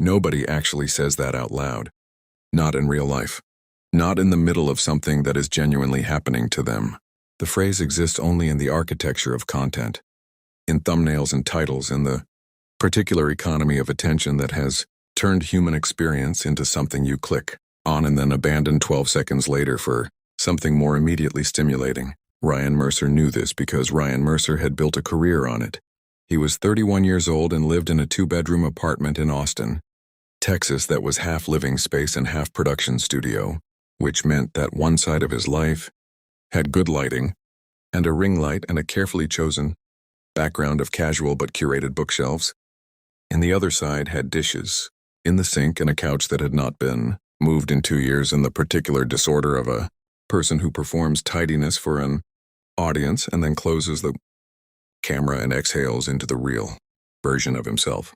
Nobody actually says that out loud. Not in real life. Not in the middle of something that is genuinely happening to them. The phrase exists only in the architecture of content, in thumbnails and titles, in the particular economy of attention that has turned human experience into something you click on and then abandon 12 seconds later for something more immediately stimulating. Ryan Mercer knew this because Ryan Mercer had built a career on it. He was 31 years old and lived in a 2-bedroom apartment in Austin, Texas that was half living space and half production studio, which meant that one side of his life had good lighting and a ring light and a carefully chosen background of casual but curated bookshelves, and the other side had dishes in the sink and a couch that had not been moved in 2 years in the particular disorder of a person who performs tidiness for an audience and then closes the camera and exhales into the real version of himself.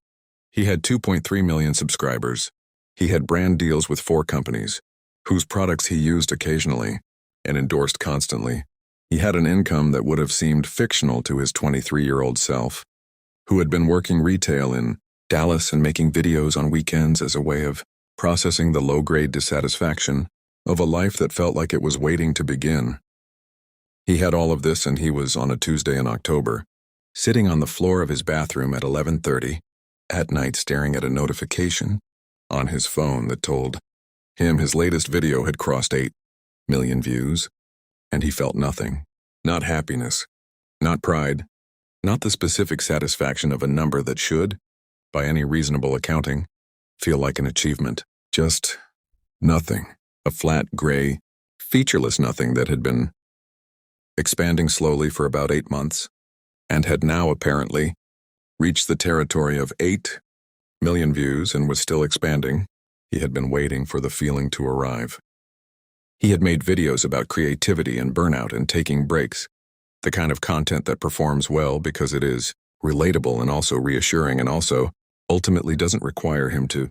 He had 2.3 million subscribers. He had brand deals with 4 companies, whose products he used occasionally and endorsed constantly. He had an income that would have seemed fictional to his 23-year-old self, who had been working retail in Dallas and making videos on weekends as a way of processing the low-grade dissatisfaction of a life that felt like it was waiting to begin. He had all of this, and he was on a Tuesday in October, sitting on the floor of his bathroom at 11:30 at night staring at a notification on his phone that told him his latest video had crossed 8 million views, and he felt nothing. Not happiness, not pride, not the specific satisfaction of a number that should, by any reasonable accounting, feel like an achievement. Just nothing. A flat, gray, featureless nothing that had been expanding slowly for about 8 months, and had now apparently reached the territory of 8 million views and was still expanding. He had been waiting for the feeling to arrive. He had made videos about creativity and burnout and taking breaks, the kind of content that performs well because it is relatable and also reassuring and also ultimately doesn't require him to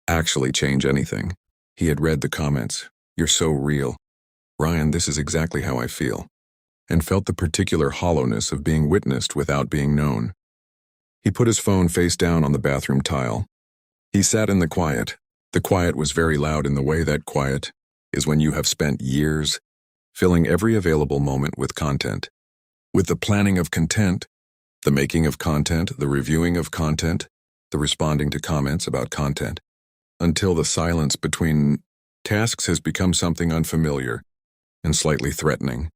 actually change anything. He had read the comments, "You're so real. Ryan, this is exactly how I feel," and felt the particular hollowness of being witnessed without being known. He put his phone face down on the bathroom tile. He sat in the quiet. The quiet was very loud in the way that quiet is when you have spent years filling every available moment with content, with the planning of content, the making of content, the reviewing of content, the responding to comments about content, until the silence between tasks has become something unfamiliar and slightly threatening,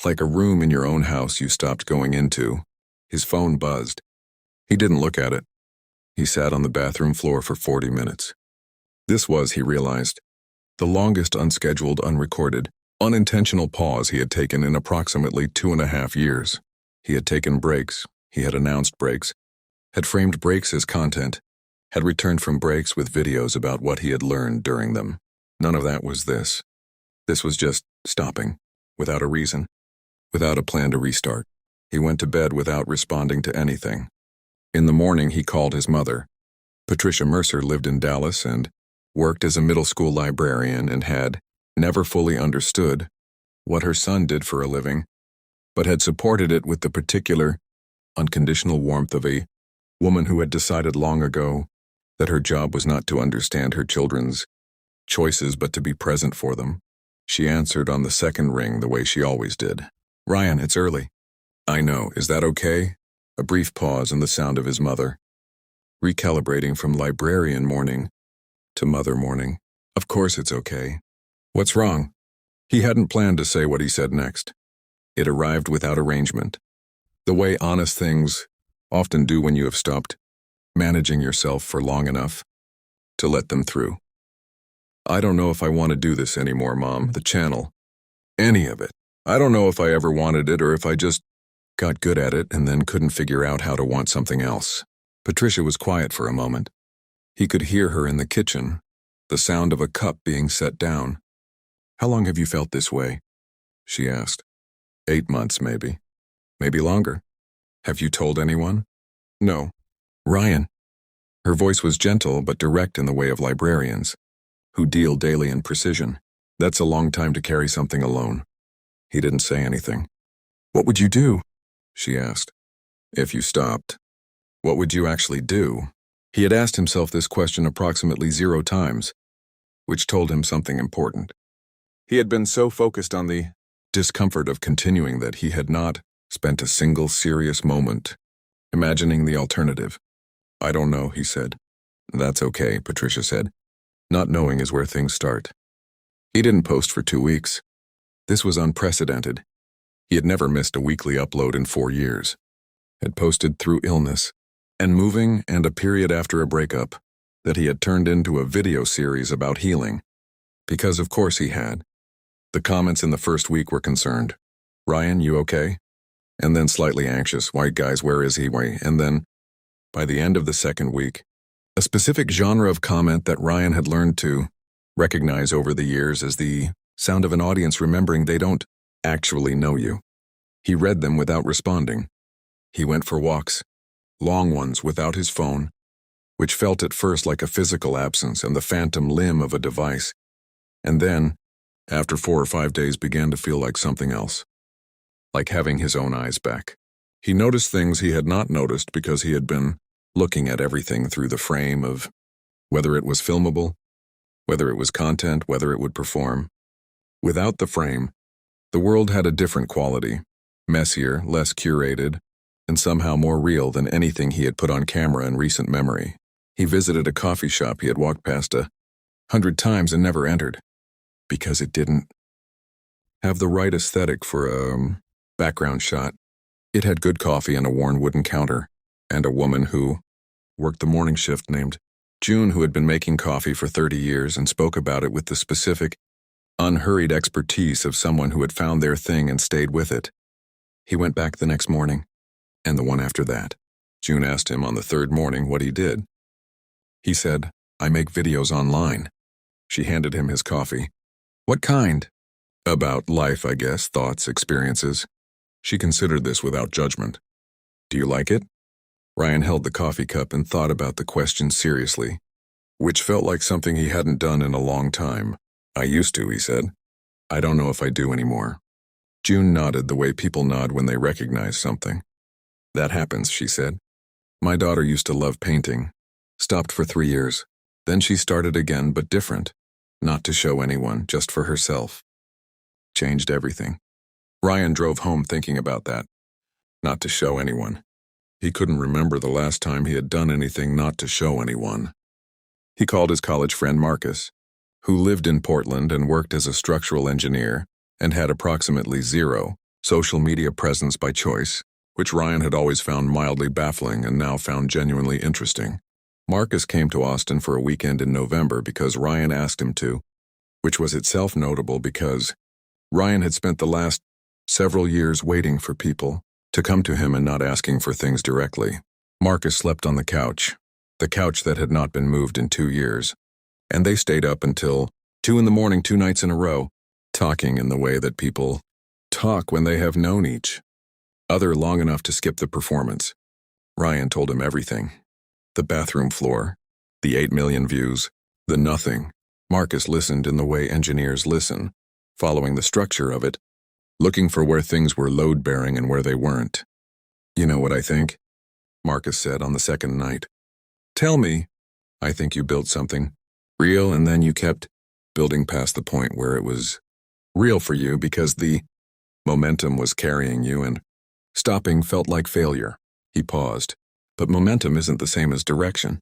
like a room in your own house you stopped going into. His phone buzzed. He didn't look at it. He sat on the bathroom floor for 40 minutes. This was, he realized, the longest unscheduled, unrecorded, unintentional pause he had taken in approximately 2.5 years. He had taken breaks, he had announced breaks, had framed breaks as content, had returned from breaks with videos about what he had learned during them. None of that was this. This was just stopping, without a reason, without a plan to restart. He went to bed without responding to anything. In the morning, he called his mother. Patricia Mercer lived in Dallas and worked as a middle school librarian and had never fully understood what her son did for a living, but had supported it with the particular, unconditional warmth of a woman who had decided long ago that her job was not to understand her children's choices but to be present for them. She answered on the second ring the way she always did. "Ryan, it's early." "I know. Is that okay?" A brief pause and the sound of his mother, recalibrating from librarian morning to mother morning. "Of course it's okay. What's wrong?" He hadn't planned to say what he said next. It arrived without arrangement, the way honest things often do when you have stopped managing yourself for long enough to let them through. "I don't know if I want to do this anymore, Mom. The channel. Any of it. I don't know if I ever wanted it or if I just got good at it and then couldn't figure out how to want something else." Patricia was quiet for a moment. He could hear her in the kitchen, the sound of a cup being set down. "How long have you felt this way?" she asked. 8 months, maybe. Maybe longer. "Have you told anyone?" "No." "Ryan." Her voice was gentle but direct in the way of librarians, who deal daily in precision. "That's a long time to carry something alone." He didn't say anything. "What would you do?" she asked. "If you stopped." "What would you actually do?" He had asked himself this question approximately 0 times, which told him something important. He had been so focused on the discomfort of continuing that he had not spent a single serious moment imagining the alternative. "I don't know," he said. "That's okay," Patricia said. "Not knowing is where things start." He didn't post for 2 weeks. This was unprecedented. He had never missed a weekly upload in 4 years. Had posted through illness and moving and a period after a breakup that he had turned into a video series about healing. Because of course he had. The comments in the first week were concerned. "Ryan, you okay?" And then slightly anxious. "White guys, where is he?" And then, by the end of the second week, a specific genre of comment that Ryan had learned to recognize over the years as the sound of an audience remembering they don't actually know you. He read them without responding. He went for walks, long ones without his phone, which felt at first like a physical absence and the phantom limb of a device, and then, after 4 or 5 days, began to feel like something else, like having his own eyes back. He noticed things he had not noticed because he had been looking at everything through the frame of whether it was filmable, whether it was content, whether it would perform. Without the frame, the world had a different quality, messier, less curated, and somehow more real than anything he had put on camera in recent memory. He visited a coffee shop he had walked past 100 times and never entered, because it didn't have the right aesthetic for a background shot. It had good coffee and a worn wooden counter, and a woman who worked the morning shift named June, who had been making coffee for 30 years and spoke about it with the specific, unhurried expertise of someone who had found their thing and stayed with it. He went back the next morning, and the one after that. June asked him on the 3rd morning what he did. He said, "I make videos online." She handed him his coffee. "What kind?" "About life, I guess, thoughts, experiences." She considered this without judgment. "Do you like it?" Ryan held the coffee cup and thought about the question seriously, which felt like something he hadn't done in a long time. "I used to," he said. "I don't know if I do anymore." June nodded the way people nod when they recognize something. "That happens," she said. "My daughter used to love painting. Stopped for 3 years. Then she started again, but different. Not to show anyone, just for herself. Changed everything." Ryan drove home thinking about that. Not to show anyone. He couldn't remember the last time he had done anything not to show anyone. He called his college friend Marcus, who lived in Portland and worked as a structural engineer and had approximately 0 social media presence by choice, which Ryan had always found mildly baffling and now found genuinely interesting. Marcus came to Austin for a weekend in November because Ryan asked him to, which was itself notable because Ryan had spent the last several years waiting for people to come to him and not asking for things directly. Marcus slept on the couch that had not been moved in 2 years, and they stayed up until 2 in the morning 2 nights in a row, talking in the way that people talk when they have known each other long enough to skip the performance. Ryan told him everything. The bathroom floor, the 8 million views, the nothing. Marcus listened in the way engineers listen, following the structure of it, looking for where things were load-bearing and where they weren't. "You know what I think?" Marcus said on the 2nd night. "Tell me." "I think you built something real and then you kept building past the point where it was real for you because the momentum was carrying you and stopping felt like failure." He paused. "But momentum isn't the same as direction."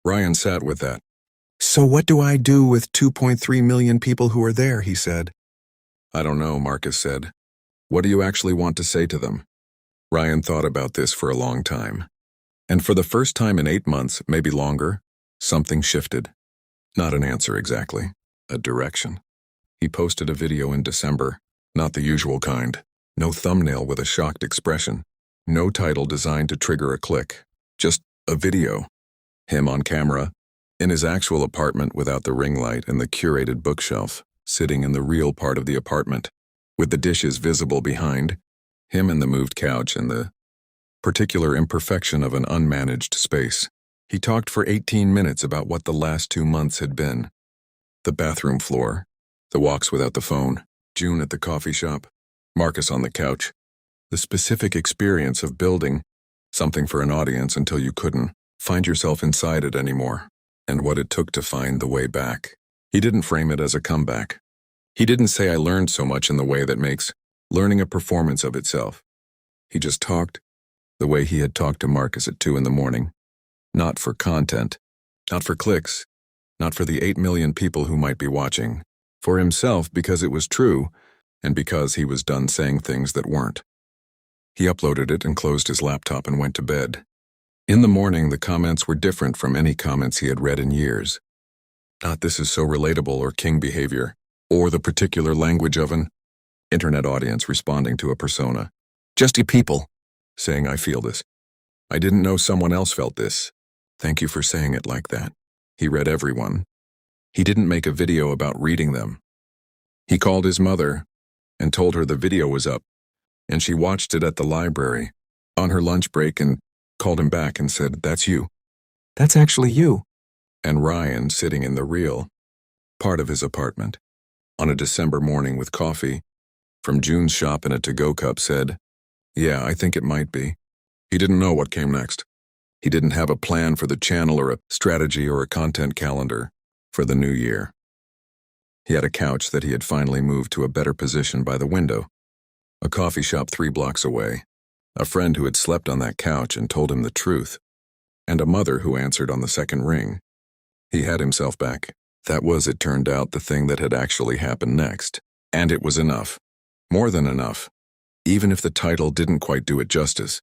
Ryan sat with that. "So what do I do with 2.3 million people who are there?" he said. "I don't know," Marcus said. "What do you actually want to say to them?" Ryan thought about this for a long time. And for the first time in 8 months, maybe longer, something shifted. Not an answer exactly, a direction. He posted a video in December, not the usual kind. No thumbnail with a shocked expression. No title designed to trigger a click. Just a video. Him on camera, in his actual apartment without the ring light and the curated bookshelf, sitting in the real part of the apartment, with the dishes visible behind, him and the moved couch and the particular imperfection of an unmanaged space. He talked for 18 minutes about what the last 2 months had been. The bathroom floor, the walks without the phone, June at the coffee shop, Marcus on the couch, the specific experience of building something for an audience until you couldn't, find yourself inside it anymore, and what it took to find the way back. He didn't frame it as a comeback. He didn't say I learned so much in the way that makes learning a performance of itself. He just talked the way he had talked to Marcus at 2 in the morning. Not for content, not for clicks, not for the 8 million people who might be watching. For himself, because it was true, and because he was done saying things that weren't. He uploaded it and closed his laptop and went to bed. In the morning, the comments were different from any comments he had read in years. Not "this is so relatable" or king behavior, or the particular language of an internet audience responding to a persona. Just you people saying, "I feel this. I didn't know someone else felt this. Thank you for saying it like that." He read everyone. He didn't make a video about reading them. He called his mother and told her the video was up, and she watched it at the library on her lunch break and called him back and said, "That's you. That's actually you." And Ryan, sitting in the real part of his apartment on a December morning with coffee from June's shop in a to-go cup, said, "Yeah, I think it might be." He didn't know what came next. He didn't have a plan for the channel or a strategy or a content calendar for the new year. He had a couch that he had finally moved to a better position by the window, a coffee shop 3 blocks away, a friend who had slept on that couch and told him the truth, and a mother who answered on the second ring. He had himself back. That was, it turned out, the thing that had actually happened next. And it was enough. More than enough. Even if the title didn't quite do it justice.